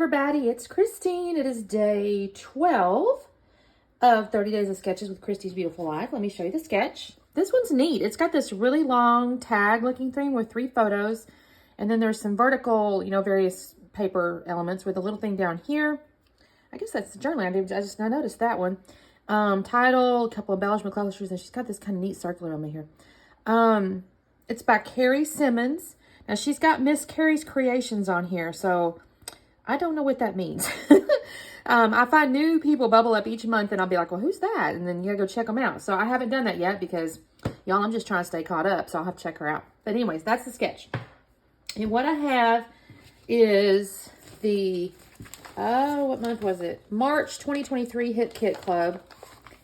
everybody, it's Christine. It is day 12 of 30 Days of Sketches with Christy's Beautiful Life. Let me show you the sketch. This one's neat. It's got this really long tag looking thing with 3 photos. And then there's some vertical, various paper elements with a little thing down here. I guess that's the journal. I noticed that one. Title, a couple of embellishment clusters, and she's got this kind of neat circular on me here. It's by Carrie Simmons. Now, she's got Miss Carrie's Creations on here, so I don't know what that means. I find new people bubble up each month, and I'll be like, well, who's that? And then you gotta go check them out. So I haven't done that yet because, y'all, I'm just trying to stay caught up, so I'll have to check her out. But anyways, that's the sketch. And what I have is the, what month was it? March 2023 Hit Kit Club.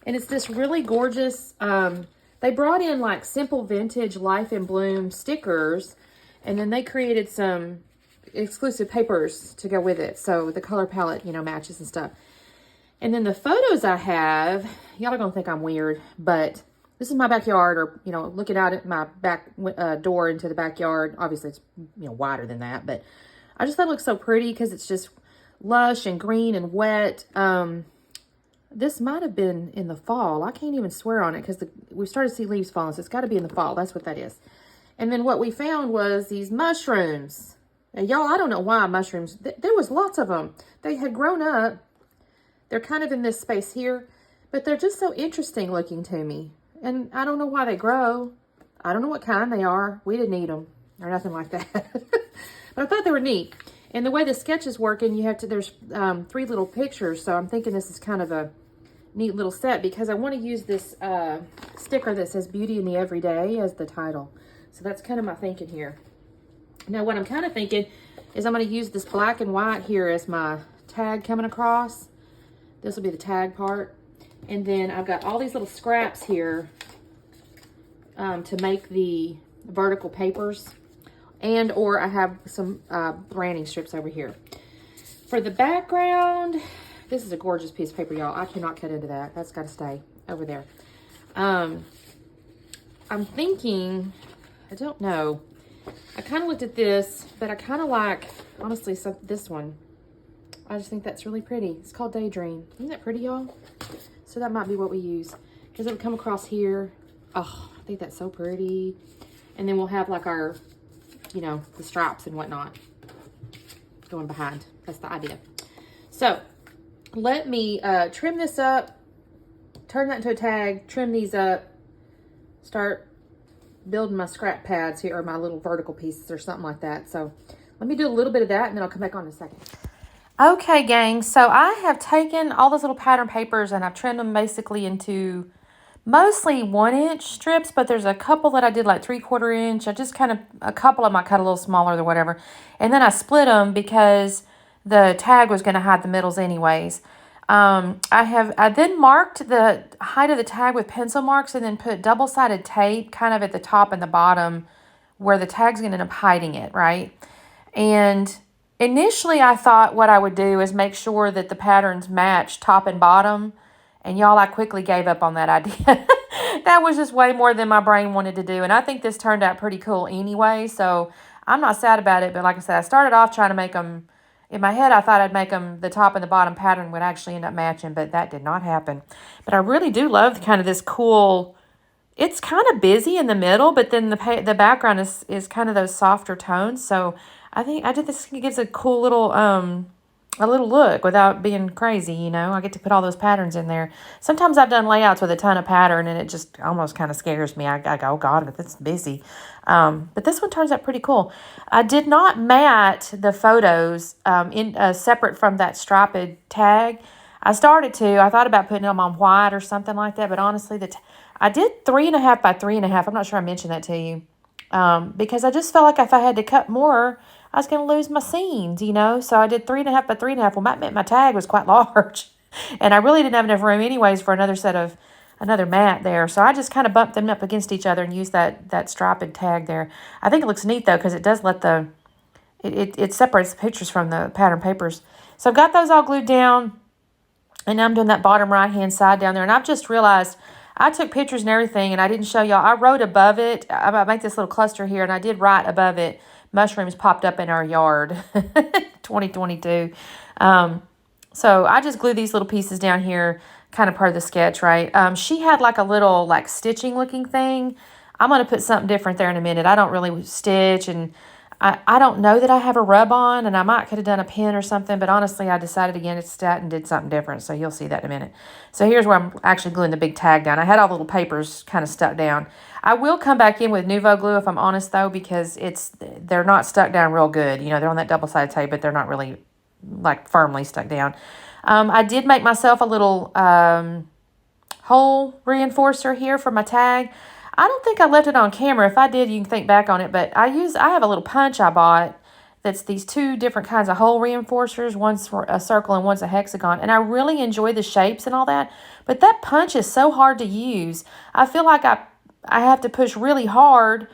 And it's this really gorgeous, they brought in like simple vintage Life in Bloom stickers, and then they created some exclusive papers to go with it. So the color palette, matches and stuff. And then the photos I have, y'all are going to think I'm weird, but this is my backyard, or, looking out at my back door into the backyard. Obviously, it's, wider than that, but I just thought it looked so pretty because it's just lush and green and wet. This might have been in the fall. I can't even swear on it because we started to see leaves falling, so it's got to be in the fall. That's what that is. And then what we found was these mushrooms. Now, y'all, I don't know why mushrooms. There was lots of them. They had grown up. They're kind of in this space here, but they're just so interesting looking to me. And I don't know why they grow. I don't know what kind they are. We didn't eat them or nothing like that. But I thought they were neat. And the way the sketch is working, there's 3 little pictures. So I'm thinking this is kind of a neat little set because I want to use this sticker that says Beauty in the Everyday as the title. So that's kind of my thinking here. Now what I'm kind of thinking is I'm going to use this black and white here as my tag coming across. This will be the tag part. And then I've got all these little scraps here to make the vertical papers. And or I have some branding strips over here. For the background, this is a gorgeous piece of paper, y'all. I cannot cut into that. That's got to stay over there. I'm thinking, I don't know. I kind of looked at this, but I kind of like, honestly, this one. I just think that's really pretty. It's called Daydream. Isn't that pretty, y'all? So that might be what we use. Because it'll come across here. Oh, I think that's so pretty. And then we'll have like our, the stripes and whatnot going behind. That's the idea. So let me trim this up, turn that into a tag, trim these up, start building my scrap pads here, or my little vertical pieces or something like that. So let me do a little bit of that and then I'll come back on in a second. Okay, gang, so I have taken all those little pattern papers and I've trimmed them basically into mostly 1-inch strips, but there's a couple that I did like 3/4 inch. A couple of them I cut a little smaller or whatever. And then I split them because the tag was going to hide the middles anyways. I then marked the height of the tag with pencil marks and then put double-sided tape kind of at the top and the bottom where the tag's going to end up hiding it, right? And initially I thought what I would do is make sure that the patterns match top and bottom. And y'all, I quickly gave up on that idea. That was just way more than my brain wanted to do. And I think this turned out pretty cool anyway. So I'm not sad about it. But like I said, I started off trying to make them. In my head, I thought I'd make them, the top and the bottom pattern would actually end up matching, but that did not happen. But I really do love kind of this cool, it's kind of busy in the middle, but then the background is kind of those softer tones. So I think this gives a cool little, a little look without being crazy, I get to put all those patterns in there. Sometimes I've done layouts with a ton of pattern and it just almost kind of scares me. I go, oh God, it's busy. But this one turns out pretty cool. I did not mat the photos separate from that striped tag. I started to. I thought about putting them on white or something like that, but honestly, I did 3.5 by 3.5. I'm not sure I mentioned that to you because I just felt like if I had to cut more, I was going to lose my scenes, So I did 3.5 by 3.5. Well, my tag was quite large. And I really didn't have enough room anyways for another mat there. So I just kind of bumped them up against each other and used that striped tag there. I think it looks neat, though, because it does let it separates the pictures from the pattern papers. So I've got those all glued down. And now I'm doing that bottom right-hand side down there. And I've just realized I took pictures and everything, and I didn't show y'all. I wrote above it. I make this little cluster here, and I did write above it, mushrooms popped up in our yard. 2022. So I just glued these little pieces down here, kind of part of the sketch, right? She had like a little like stitching looking thing. I'm going to put something different there in a minute. I don't really stitch, and I don't know that I have a rub on, and I might could have done a pin or something, but honestly, I decided against that and did something different, so you'll see that in a minute. So here's where I'm actually gluing the big tag down. I had all the little papers kind of stuck down. I will come back in with Nuvo glue if I'm honest, though, because they're not stuck down real good. You know, they're on that double-sided tape, but they're not really, like, firmly stuck down. I did make myself a little hole reinforcer here for my tag. I don't think I left it on camera. If I did, you can think back on it. But I have a little punch I bought that's these two different kinds of hole reinforcers. One's for a circle and one's a hexagon. And I really enjoy the shapes and all that. But that punch is so hard to use. I feel like I have to push really hard,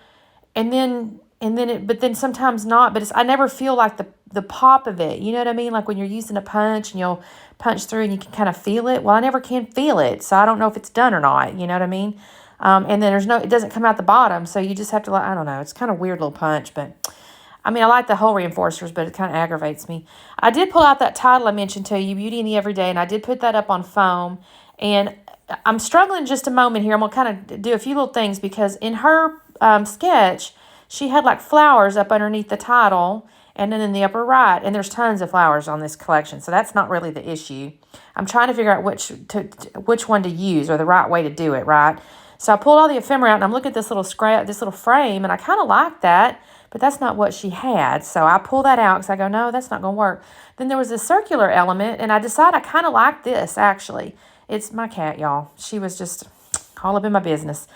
but then sometimes not. But I never feel like the pop of it. You know what I mean? Like when you're using a punch and you'll punch through and you can kind of feel it. Well, I never can feel it. So I don't know if it's done or not. You know what I mean? And then it doesn't come out the bottom, so you just have to, I don't know, it's kind of a weird little punch, but, I mean, I like the hole reinforcers, but it kind of aggravates me. I did pull out that title I mentioned to you, Beauty in the Everyday, and I did put that up on foam, and I'm struggling just a moment here. I'm going to kind of do a few little things, because in her sketch, she had, like, flowers up underneath the title, and then in the upper right, and there's tons of flowers on this collection, so that's not really the issue. I'm trying to figure out which one to use, or the right way to do it, right? So I pulled all the ephemera out, and I'm looking at this little frame, and I kind of like that, but that's not what she had. So I pull that out because I go, no, that's not going to work. Then there was a circular element, and I decided I kind of like this, actually. It's my cat, y'all. She was just all up in my business.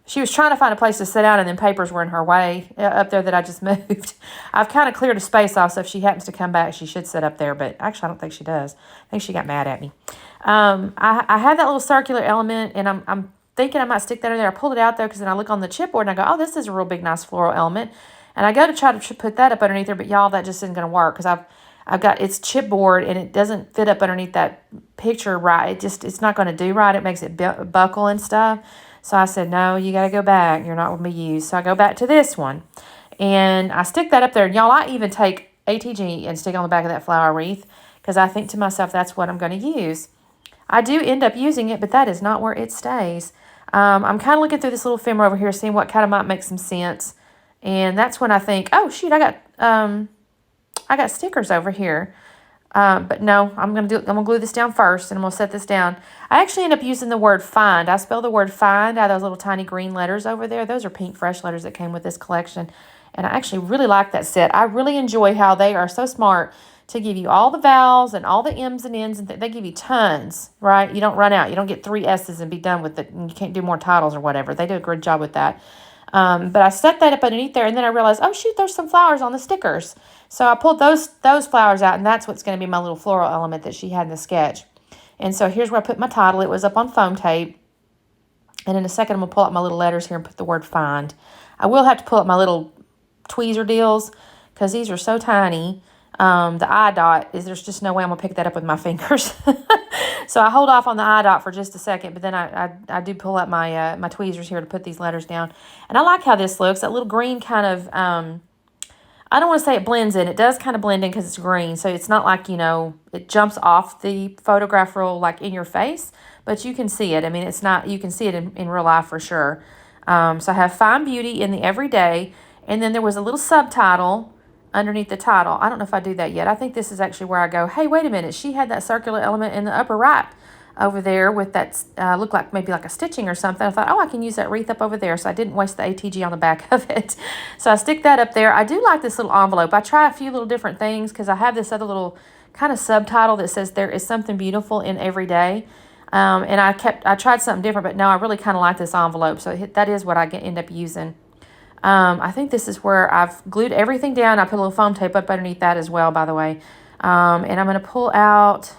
She was trying to find a place to sit down, and then papers were in her way up there that I just moved. I've kind of cleared a space off, so if she happens to come back, she should sit up there, but actually I don't think she does. I think she got mad at me. I had that little circular element, and I'm thinking I might stick that in there. I pulled it out, though, because then I look on the chipboard, and I go, oh, this is a real big, nice floral element. And I go to try to put that up underneath there, but y'all, that just isn't going to work, because I've got, it's chipboard, and it doesn't fit up underneath that picture right. It's not going to do right. It makes it buckle and stuff. So I said, no, you got to go back. You're not going to be used. So I go back to this one, and I stick that up there. And y'all, I even take ATG and stick on the back of that flower wreath, because I think to myself, that's what I'm going to use. I do end up using it, but that is not where it stays. I'm kind of looking through this little ephemera over here, seeing what kind of might make some sense. And that's when I think, oh, shoot, I got stickers over here. But no, I'm gonna glue this down first, and I'm gonna set this down. I actually end up using the word find. I spell the word find out of those little tiny green letters over there. Those are pink fresh letters that came with this collection. And I actually really like that set. I really enjoy how they are so smart to give you all the vowels and all the M's and N's, and they give you tons, right? You don't run out. You don't get 3 S's and be done with it, and you can't do more titles or whatever. They do a great job with that. But I set that up underneath there, and then I realized, oh, shoot, there's some flowers on the stickers. So I pulled those flowers out, and that's what's going to be my little floral element that she had in the sketch. And so here's where I put my title. It was up on foam tape. And in a second, I'm going to pull out my little letters here and put the word find. I will have to pull up my little tweezer deals, because these are so tiny. The eye dot there's just no way I'm gonna pick that up with my fingers. So I hold off on the eye dot for just a second, but then I do pull up my my tweezers here to put these letters down. And I like how this looks. That little green kind of, I don't want to say it blends in. It does kind of blend in because it's green. So it's not like, you know, it jumps off the photograph roll like in your face, but you can see it. I mean, it's not, you can see it in real life for sure. So I have Find Beauty in the Everyday, and then there was a little subtitle underneath the title. I don't know if I do that yet. I think this is actually where I go, hey, wait a minute. She had that circular element in the upper right over there with that, looked like maybe like a stitching or something. I thought, oh, I can use that wreath up over there. So I didn't waste the ATG on the back of it. So I stick that up there. I do like this little envelope. I try a few little different things because I have this other little kind of subtitle that says there is something beautiful in every day. And I tried something different, but no, I really kind of like this envelope. So that is what I end up using. I think this is where I've glued everything down. I put a little foam tape up underneath that as well, by the way. And I'm going to pull out,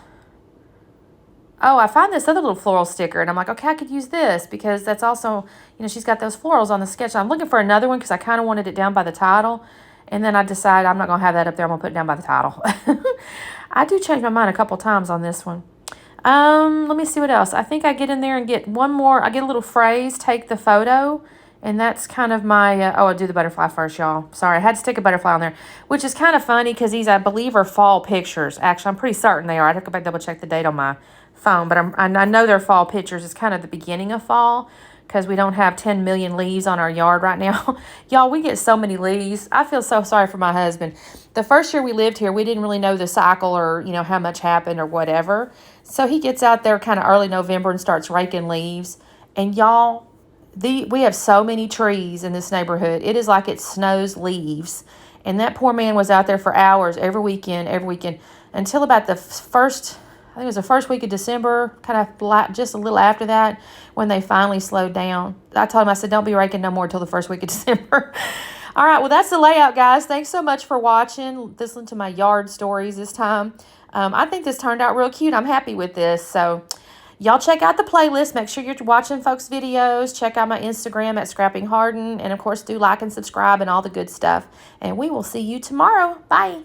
oh, I find this other little floral sticker, and I'm like, okay, I could use this because that's also, you know, she's got those florals on the sketch. I'm looking for another one because I kind of wanted it down by the title. And then I decided I'm not going to have that up there. I'm going to put it down by the title. I do change my mind a couple times on this one. Let me see what else. I think I get in there and get one more. I get a little phrase, take the photo. And that's kind of my, oh, I'll do the butterfly first, y'all. Sorry, I had to stick a butterfly on there, which is kind of funny because these, I believe, are fall pictures. Actually, I'm pretty certain they are. I'd have to go back double check the date on my phone, but I know they're fall pictures. It's kind of the beginning of fall because we don't have 10 million leaves on our yard right now. Y'all, we get so many leaves. I feel so sorry for my husband. The first year we lived here, we didn't really know the cycle or, you know, how much happened or whatever. So he gets out there kind of early November and starts raking leaves. And y'all, we have so many trees in this neighborhood. It is like it snows leaves. And that poor man was out there for hours every weekend, until about the first, I think it was the first week of December, kind of just a little after that, when they finally slowed down. I told him, I said, don't be raking no more until the first week of December. All right, well, that's the layout, guys. Thanks so much for watching. Listen to my yard stories this time. I think this turned out real cute. I'm happy with this. So y'all check out the playlist. Make sure you're watching folks' videos. Check out my Instagram at Scrapping Harden. And, of course, do like and subscribe and all the good stuff. And we will see you tomorrow. Bye.